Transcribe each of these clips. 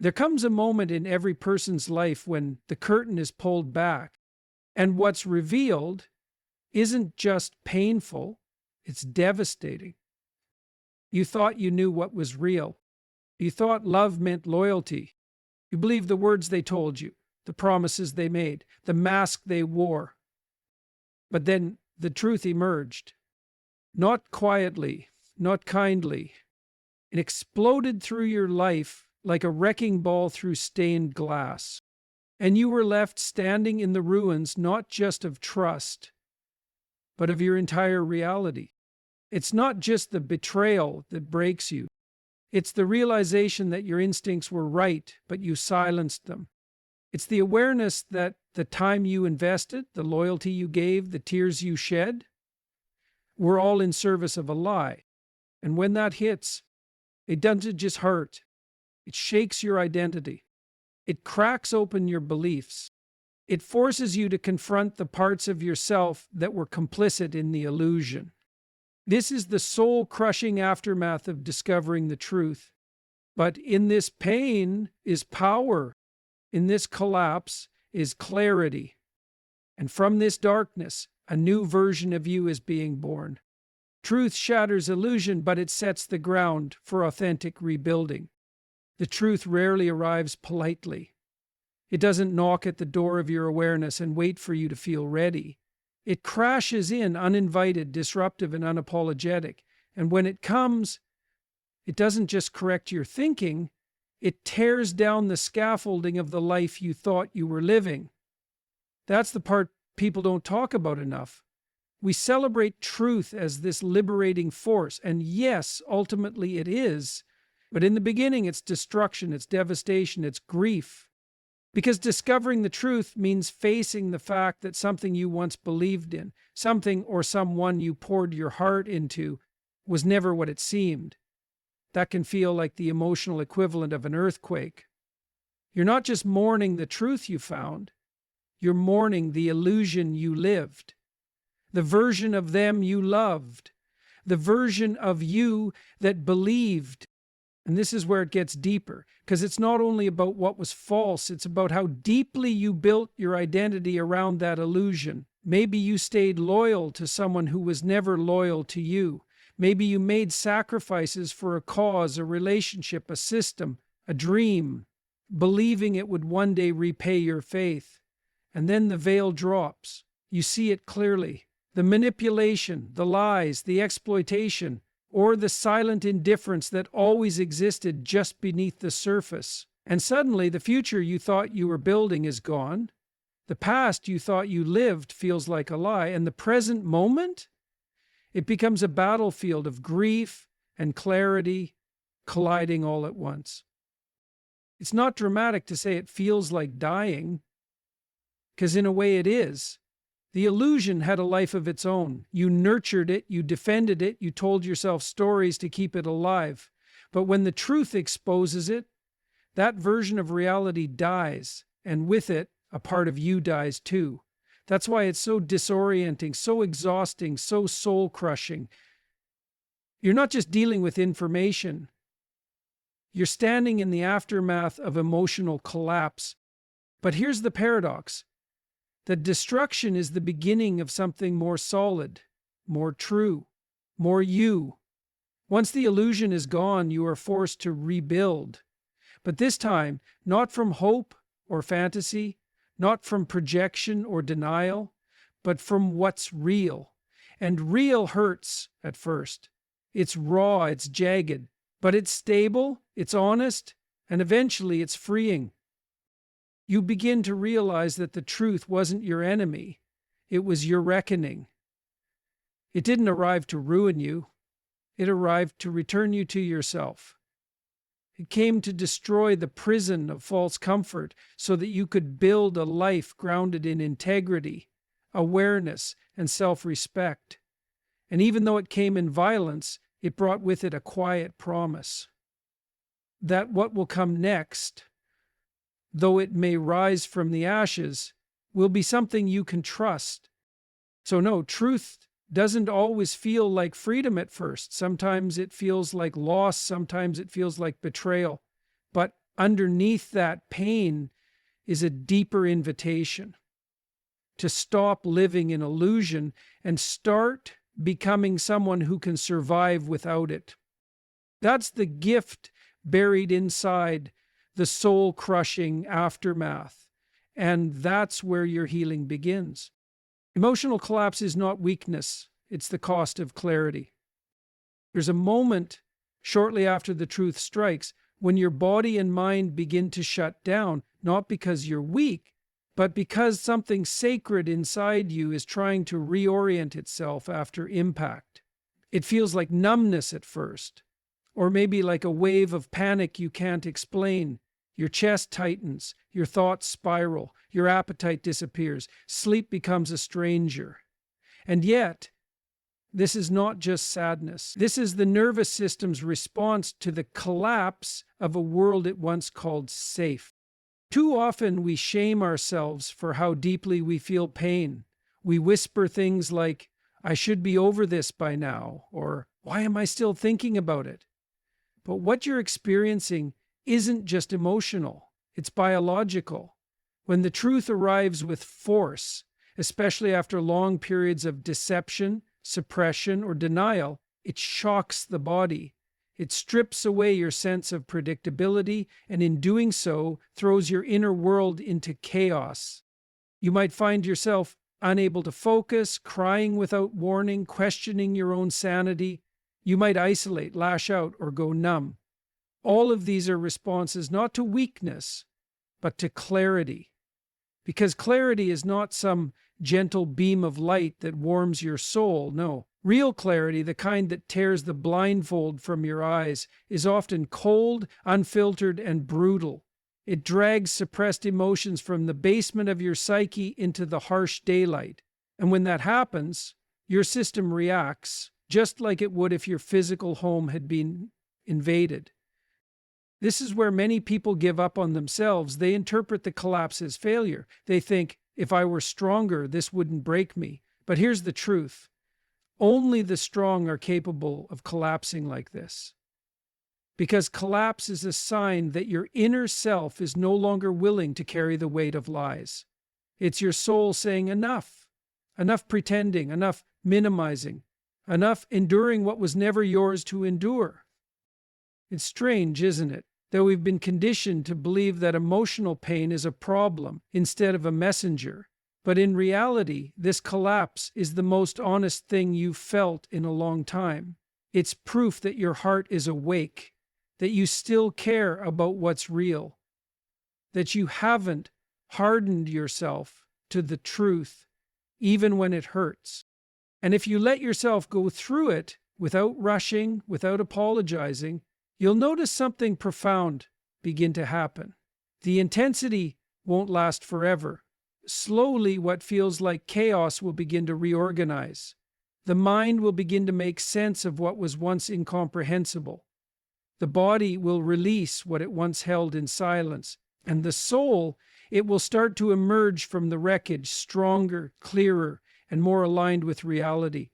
There comes a moment in every person's life when the curtain is pulled back, and what's revealed isn't just painful, it's devastating. You thought you knew what was real. You thought love meant loyalty. You believed the words they told you, the promises they made, the mask they wore. But then the truth emerged. Not quietly, not kindly. It exploded through your life like a wrecking ball through stained glass. And you were left standing in the ruins not just of trust, but of your entire reality. It's not just the betrayal that breaks you. It's the realization that your instincts were right, but you silenced them. It's the awareness that the time you invested, the loyalty you gave, the tears you shed, were all in service of a lie. And when that hits, it doesn't just hurt. It shakes your identity. It cracks open your beliefs. It forces you to confront the parts of yourself that were complicit in the illusion. This is the soul-crushing aftermath of discovering the truth. But in this pain is power. In this collapse is clarity. And from this darkness, a new version of you is being born. Truth shatters illusion, but it sets the ground for authentic rebuilding. The truth rarely arrives politely. It doesn't knock at the door of your awareness and wait for you to feel ready. It crashes in uninvited, disruptive, and unapologetic. And when it comes, it doesn't just correct your thinking, it tears down the scaffolding of the life you thought you were living. That's the part people don't talk about enough. We celebrate truth as this liberating force, and yes, ultimately it is, but in the beginning it's destruction, it's devastation, it's grief. Because discovering the truth means facing the fact that something you once believed in, something or someone you poured your heart into, was never what it seemed. That can feel like the emotional equivalent of an earthquake. You're not just mourning the truth you found, you're mourning the illusion you lived, the version of them you loved, the version of you that believed. And this is where it gets deeper, because it's not only about what was false, it's about how deeply you built your identity around that illusion. Maybe you stayed loyal to someone who was never loyal to you. Maybe you made sacrifices for a cause, a relationship, a system, a dream, believing it would one day repay your faith. And then the veil drops. You see it clearly. The manipulation, the lies, the exploitation, or the silent indifference that always existed just beneath the surface. And suddenly the future you thought you were building is gone. The past you thought you lived feels like a lie. And the present moment? It becomes a battlefield of grief and clarity colliding all at once. It's not dramatic to say it feels like dying, because in a way it is. The illusion had a life of its own. You nurtured it, you defended it, you told yourself stories to keep it alive. But when the truth exposes it, that version of reality dies, and with it, a part of you dies too. That's why it's so disorienting, so exhausting, so soul-crushing. You're not just dealing with information. You're standing in the aftermath of emotional collapse. But here's the paradox. That destruction is the beginning of something more solid, more true, more you. Once the illusion is gone, you are forced to rebuild. But this time, not from hope or fantasy, not from projection or denial, but from what's real. And real hurts at first. It's raw, it's jagged, but it's stable, it's honest, and eventually it's freeing. You begin to realize that the truth wasn't your enemy, it was your reckoning. It didn't arrive to ruin you, it arrived to return you to yourself. It came to destroy the prison of false comfort so that you could build a life grounded in integrity, awareness, and self-respect. And even though it came in violence, it brought with it a quiet promise that what will come next, though it may rise from the ashes, will be something you can trust. So no, truth doesn't always feel like freedom at first. Sometimes it feels like loss, sometimes it feels like betrayal. But underneath that pain is a deeper invitation to stop living in illusion and start becoming someone who can survive without it. That's the gift buried inside the soul-crushing aftermath, and that's where your healing begins. Emotional collapse is not weakness, it's the cost of clarity. There's a moment shortly after the truth strikes when your body and mind begin to shut down, not because you're weak, but because something sacred inside you is trying to reorient itself after impact. It feels like numbness at first, or maybe like a wave of panic you can't explain. Your chest tightens, your thoughts spiral, your appetite disappears, sleep becomes a stranger. And yet, this is not just sadness. This is the nervous system's response to the collapse of a world it once called safe. Too often we shame ourselves for how deeply we feel pain. We whisper things like, "I should be over this by now," or "Why am I still thinking about it?" But what you're experiencing isn't just emotional, it's biological. When the truth arrives with force, especially after long periods of deception, suppression, or denial, it shocks the body. It strips away your sense of predictability, and in doing so, throws your inner world into chaos. You might find yourself unable to focus, crying without warning, questioning your own sanity. You might isolate, lash out, or go numb. All of these are responses not to weakness, but to clarity. Because clarity is not some gentle beam of light that warms your soul. No, real clarity, the kind that tears the blindfold from your eyes, is often cold, unfiltered, and brutal. It drags suppressed emotions from the basement of your psyche into the harsh daylight. And when that happens, your system reacts, just like it would if your physical home had been invaded. This is where many people give up on themselves. They interpret the collapse as failure. They think, if I were stronger, this wouldn't break me. But here's the truth. Only the strong are capable of collapsing like this. Because collapse is a sign that your inner self is no longer willing to carry the weight of lies. It's your soul saying enough. Enough pretending, enough minimizing, enough enduring what was never yours to endure. It's strange, isn't it? That we've been conditioned to believe that emotional pain is a problem instead of a messenger. But in reality, this collapse is the most honest thing you've felt in a long time. It's proof that your heart is awake, that you still care about what's real, that you haven't hardened yourself to the truth, even when it hurts. And if you let yourself go through it without rushing, without apologizing, you'll notice something profound begin to happen. The intensity won't last forever. Slowly, what feels like chaos will begin to reorganize. The mind will begin to make sense of what was once incomprehensible. The body will release what it once held in silence. And the soul, it will start to emerge from the wreckage stronger, clearer, and more aligned with reality.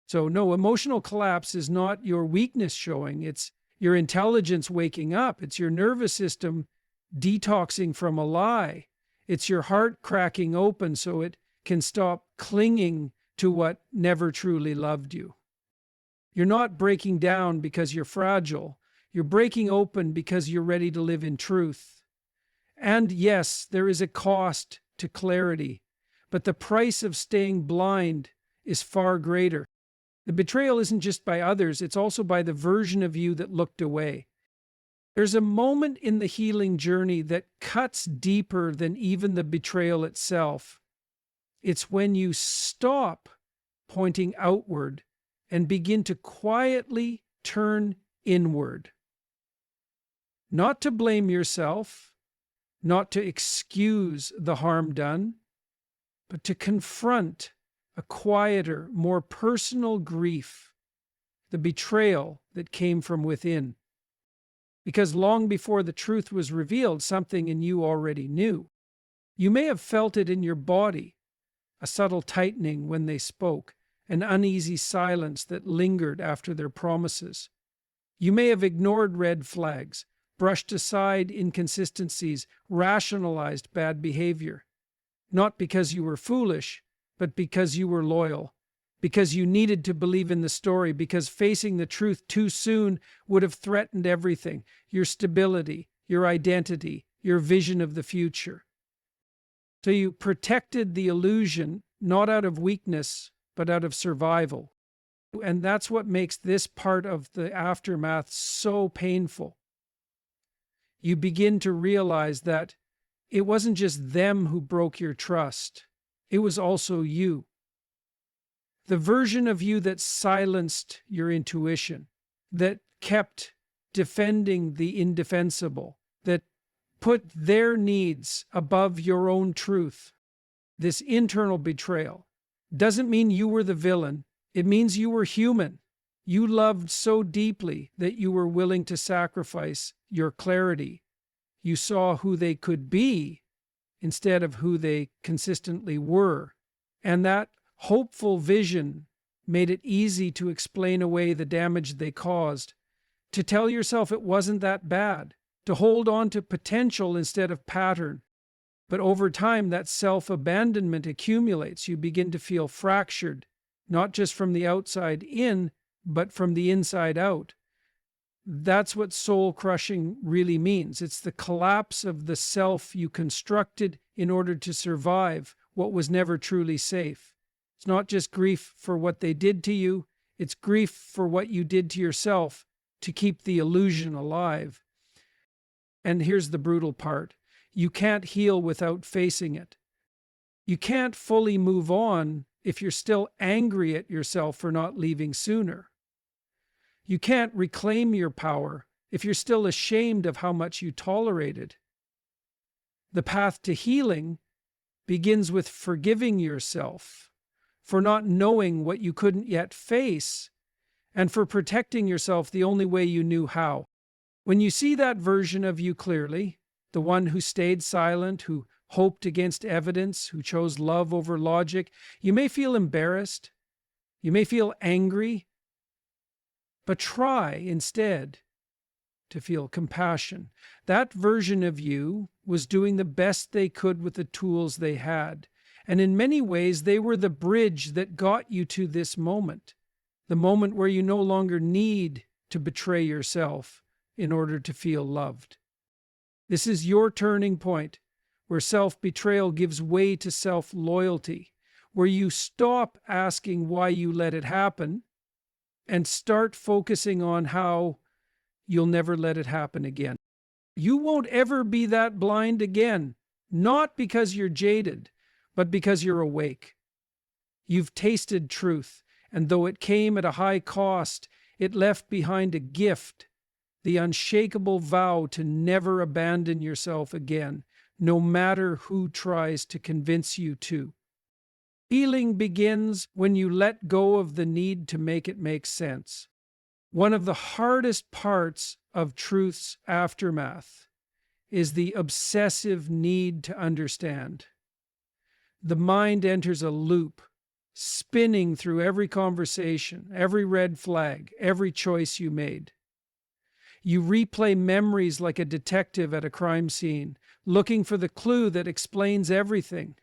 So no, emotional collapse is not your weakness showing. It's your intelligence waking up. It's your nervous system detoxing from a lie. It's your heart cracking open so it can stop clinging to what never truly loved you. You're not breaking down because you're fragile. You're breaking open because you're ready to live in truth. And yes, there is a cost to clarity, but the price of staying blind is far greater. The betrayal isn't just by others, it's also by the version of you that looked away. There's a moment in the healing journey that cuts deeper than even the betrayal itself. It's when you stop pointing outward and begin to quietly turn inward. Not to blame yourself, not to excuse the harm done, but to confront a quieter, more personal grief, the betrayal that came from within. Because long before the truth was revealed, something in you already knew. You may have felt it in your body, a subtle tightening when they spoke, an uneasy silence that lingered after their promises. You may have ignored red flags, brushed aside inconsistencies, rationalized bad behavior. Not because you were foolish, but because you were loyal. Because you needed to believe in the story, because facing the truth too soon would have threatened everything, your stability, your identity, your vision of the future. So you protected the illusion, not out of weakness, but out of survival. And that's what makes this part of the aftermath so painful. You begin to realize that it wasn't just them who broke your trust, it was also you. The version of you that silenced your intuition, that kept defending the indefensible, that put their needs above your own truth. This internal betrayal doesn't mean you were the villain. It means you were human. You loved so deeply that you were willing to sacrifice your clarity. You saw who they could be instead of who they consistently were. And that hopeful vision made it easy to explain away the damage they caused, to tell yourself it wasn't that bad, to hold on to potential instead of pattern. But over time, that self-abandonment accumulates. You begin to feel fractured, not just from the outside in, but from the inside out. That's what soul-crushing really means. It's the collapse of the self you constructed in order to survive what was never truly safe. It's not just grief for what they did to you, it's grief for what you did to yourself to keep the illusion alive. And here's the brutal part. You can't heal without facing it. You can't fully move on if you're still angry at yourself for not leaving sooner. You can't reclaim your power if you're still ashamed of how much you tolerated. The path to healing begins with forgiving yourself for not knowing what you couldn't yet face and for protecting yourself the only way you knew how. When you see that version of you clearly, the one who stayed silent, who hoped against evidence, who chose love over logic, you may feel embarrassed, you may feel angry, but try instead to feel compassion. That version of you was doing the best they could with the tools they had. And in many ways, they were the bridge that got you to this moment, the moment where you no longer need to betray yourself in order to feel loved. This is your turning point, where self-betrayal gives way to self-loyalty, where you stop asking why you let it happen and start focusing on how you'll never let it happen again. You won't ever be that blind again, not because you're jaded, but because you're awake. You've tasted truth, and though it came at a high cost, it left behind a gift, the unshakable vow to never abandon yourself again, no matter who tries to convince you to. Healing begins when you let go of the need to make it make sense. One of the hardest parts of truth's aftermath is the obsessive need to understand. The mind enters a loop, spinning through every conversation, every red flag, every choice you made. You replay memories like a detective at a crime scene, looking for the clue that explains everything.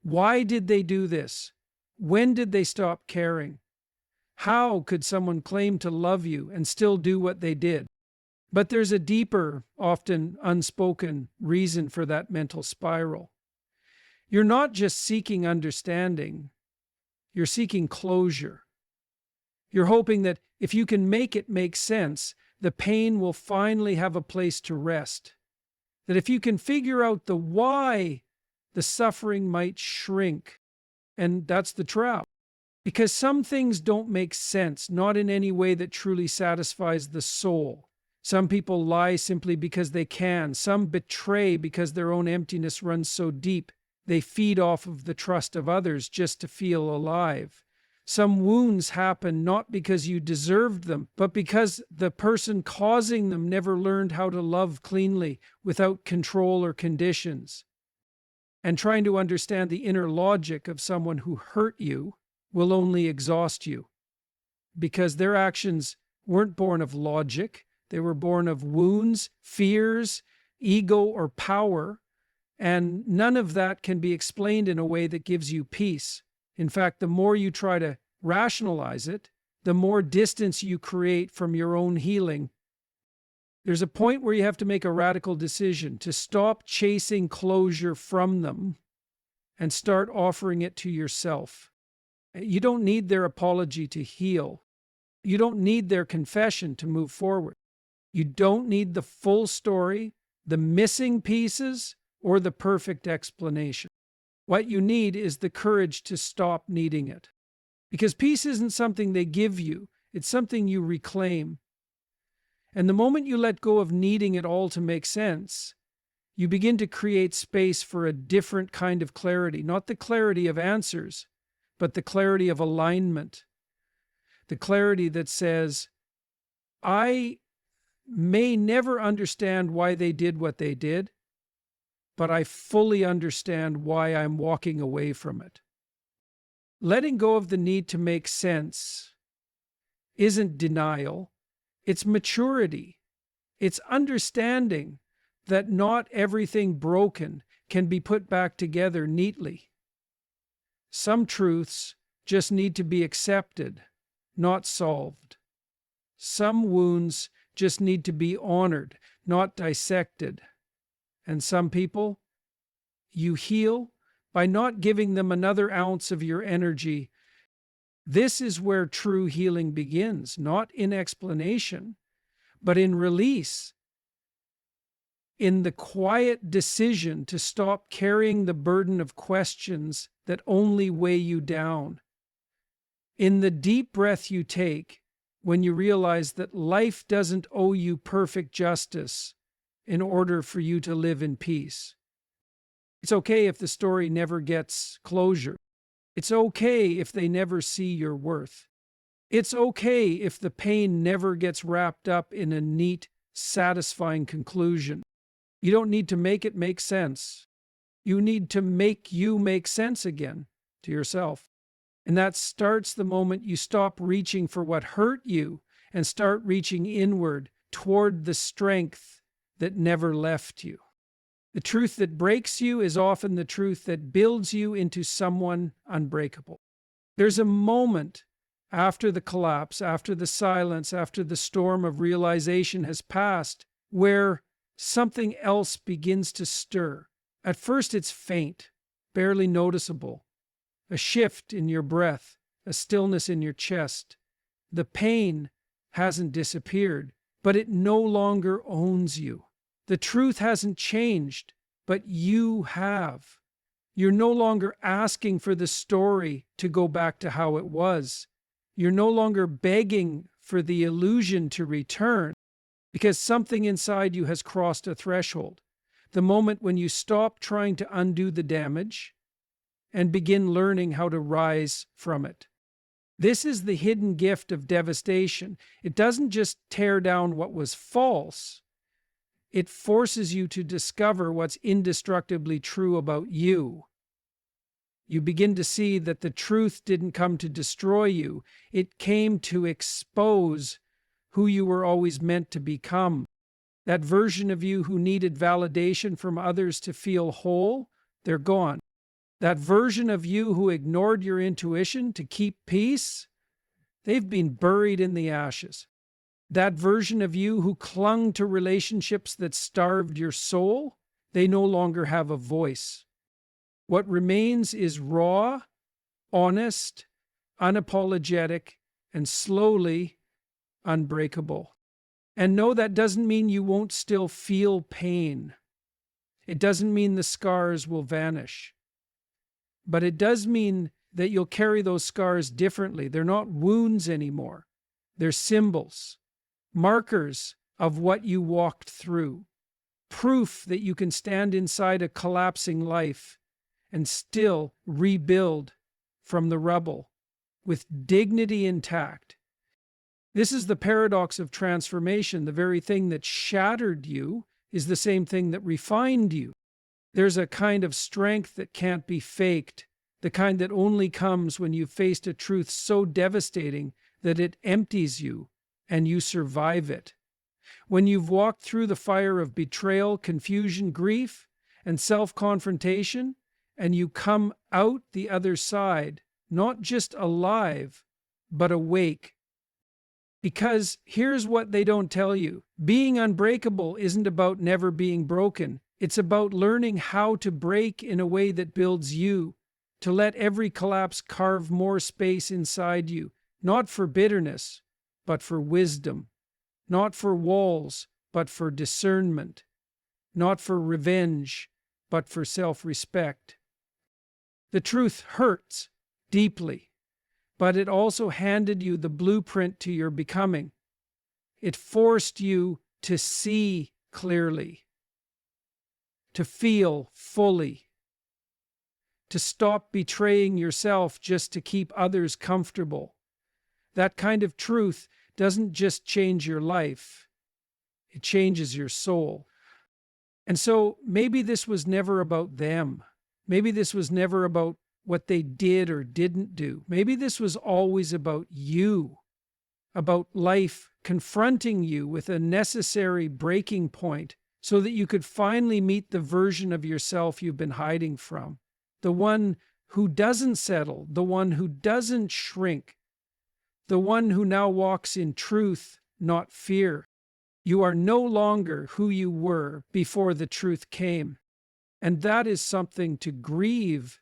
Why did they do this? When did they stop caring? How could someone claim to love you and still do what they did? But there's a deeper, often unspoken reason for that mental spiral. You're not just seeking understanding, you're seeking closure. You're hoping that if you can make it make sense, the pain will finally have a place to rest. That if you can figure out the why, the suffering might shrink. And that's the trap. Because some things don't make sense, not in any way that truly satisfies the soul. Some people lie simply because they can. Some betray because their own emptiness runs so deep they feed off of the trust of others just to feel alive. Some wounds happen not because you deserved them, but because the person causing them never learned how to love cleanly without control or conditions. And trying to understand the inner logic of someone who hurt you will only exhaust you, because their actions weren't born of logic, They were born of wounds, fears, ego, or power, and none of that can be explained in a way that gives you peace. In fact, the more you try to rationalize it, the more distance you create from your own healing. There's a point where you have to make a radical decision to stop chasing closure from them and start offering it to yourself. You don't need their apology to heal. You don't need their confession to move forward. You don't need the full story, the missing pieces, or the perfect explanation. What you need is the courage to stop needing it. Because peace isn't something they give you, it's something you reclaim. And the moment you let go of needing it all to make sense, you begin to create space for a different kind of clarity, not the clarity of answers, but the clarity of alignment. The clarity that says, I may never understand why they did what they did, but I fully understand why I'm walking away from it. Letting go of the need to make sense isn't denial, it's maturity. It's understanding that not everything broken can be put back together neatly. Some truths just need to be accepted, not solved. Some wounds just need to be honored, not dissected. And some people, you heal by not giving them another ounce of your energy. This is where true healing begins, not in explanation, but in release, in the quiet decision to stop carrying the burden of questions that only weigh you down, in the deep breath you take when you realize that life doesn't owe you perfect justice in order for you to live in peace. It's okay if the story never gets closure. It's okay if they never see your worth. It's okay if the pain never gets wrapped up in a neat, satisfying conclusion. You don't need to make it make sense. You need to make you make sense again to yourself. And that starts the moment you stop reaching for what hurt you and start reaching inward toward the strength that never left you. The truth that breaks you is often the truth that builds you into someone unbreakable. There's a moment after the collapse, after the silence, after the storm of realization has passed, where something else begins to stir. At first it's faint, barely noticeable. A shift in your breath, a stillness in your chest. The pain hasn't disappeared, but it no longer owns you. The truth hasn't changed, but you have. You're no longer asking for the story to go back to how it was. You're no longer begging for the illusion to return, because something inside you has crossed a threshold. The moment when you stop trying to undo the damage and begin learning how to rise from it. This is the hidden gift of devastation. It doesn't just tear down what was false. It forces you to discover what's indestructibly true about you. You begin to see that the truth didn't come to destroy you. It came to expose who you were always meant to become. That version of you who needed validation from others to feel whole, they're gone. That version of you who ignored your intuition to keep peace, they've been buried in the ashes. That version of you who clung to relationships that starved your soul, they no longer have a voice. What remains is raw, honest, unapologetic, and slowly unbreakable. And no, that doesn't mean you won't still feel pain. It doesn't mean the scars will vanish. But it does mean that you'll carry those scars differently. They're not wounds anymore. They're symbols, markers of what you walked through, proof that you can stand inside a collapsing life and still rebuild from the rubble with dignity intact. This is the paradox of transformation. The very thing that shattered you is the same thing that refined you. There's a kind of strength that can't be faked, the kind that only comes when you've faced a truth so devastating that it empties you and you survive it. When you've walked through the fire of betrayal, confusion, grief, and self-confrontation, and you come out the other side, not just alive, but awake. Because here's what they don't tell you. Being unbreakable isn't about never being broken. It's about learning how to break in a way that builds you, to let every collapse carve more space inside you, not for bitterness, but for wisdom, not for walls, but for discernment, not for revenge, but for self-respect. The truth hurts deeply, but it also handed you the blueprint to your becoming. It forced you to see clearly, to feel fully, to stop betraying yourself just to keep others comfortable. That kind of truth doesn't just change your life, it changes your soul. And so maybe this was never about them. Maybe this was never about what they did or didn't do. Maybe this was always about you, about life confronting you with a necessary breaking point so that you could finally meet the version of yourself you've been hiding from, the one who doesn't settle, the one who doesn't shrink, the one who now walks in truth, not fear. You are no longer who you were before the truth came. And that is something to grieve.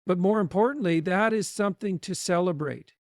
But more importantly, that is something to celebrate.